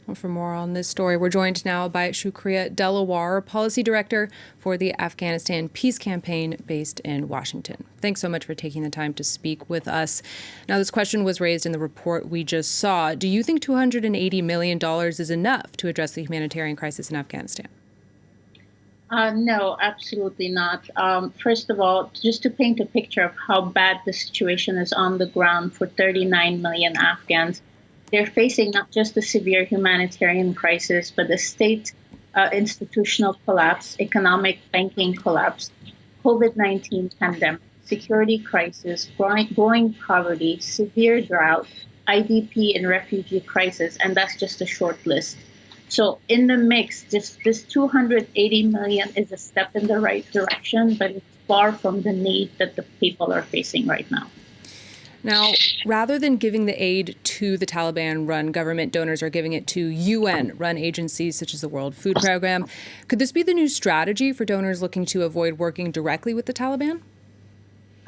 Well, for more on this story, we're joined now by Shukria Dellawar, Policy Director for the Afghanistan Peace Campaign based in Washington. Thanks so much for taking the time to speak with us. Now, this question was raised in the report we just saw. Do you think $280 million is enough to address the humanitarian crisis in Afghanistan? No, absolutely not. First of all, just to paint a picture of how bad the situation is on the ground for 39 million Afghans, they're facing not just a severe humanitarian crisis, but a state institutional collapse, economic banking collapse, COVID-19 pandemic, security crisis, growing poverty, severe drought, IDP and refugee crisis, and that's just a short list. So in the mix, this 280 million is a step in the right direction, but it's far from the need that the people are facing right now. Now, rather than giving the aid to the Taliban-run government, donors are giving it to UN-run agencies such as the World Food Program. Could this be the new strategy for donors looking to avoid working directly with the Taliban?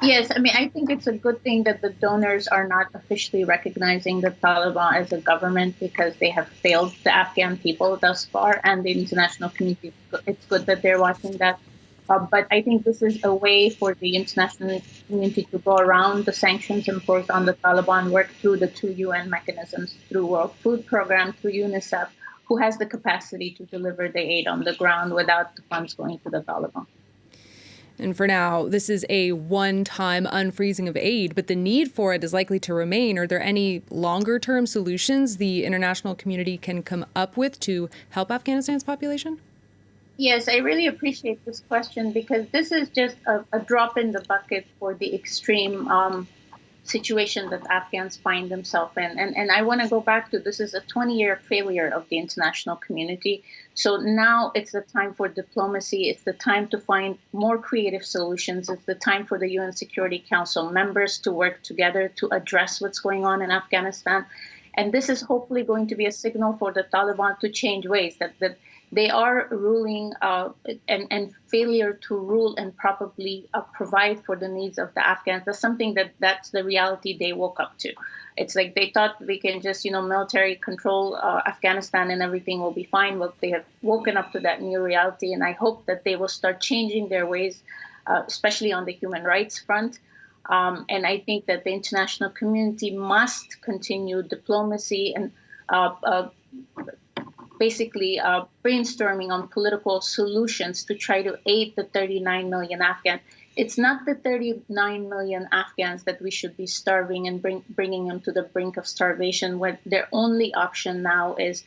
Yes, I mean, I think it's a good thing that the donors are not officially recognizing the Taliban as a government because they have failed the Afghan people thus far and the international community. It's good that they're watching that. But I think this is a way for the international community to go around the sanctions imposed on the Taliban, work through the two UN mechanisms, through World Food Program, through UNICEF, who has the capacity to deliver the aid on the ground without the funds going to the Taliban. And for now, this is a one-time unfreezing of aid, but the need for it is likely to remain. Are there any longer-term solutions the international community can come up with to help Afghanistan's population? Yes, I really appreciate this question because this is just a drop in the bucket for the extreme situation that Afghans find themselves in. And I want to go back to this is a 20-year failure of the international community. So now it's the time for diplomacy. It's the time to find more creative solutions. It's the time for the UN Security Council members to work together to address what's going on in Afghanistan. And this is hopefully going to be a signal for the Taliban to change ways, that they are ruling and failure to rule and properly provide for the needs of the Afghans. That's something that's the reality they woke up to. It's like they thought we can just, military control Afghanistan and everything will be fine. But they have woken up to that new reality. And I hope that they will start changing their ways, especially on the human rights front. And I think that the international community must continue diplomacy and basically brainstorming on political solutions to try to aid the 39 million Afghans. It's not the 39 million Afghans that we should be starving and bringing them to the brink of starvation, when their only option now is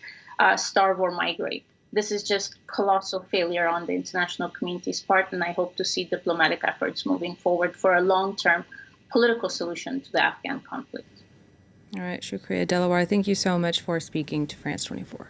starve or migrate. This is just colossal failure on the international community's part, and I hope to see diplomatic efforts moving forward for a long-term political solution to the Afghan conflict. All right, Shukria Dellawar, thank you so much for speaking to France 24.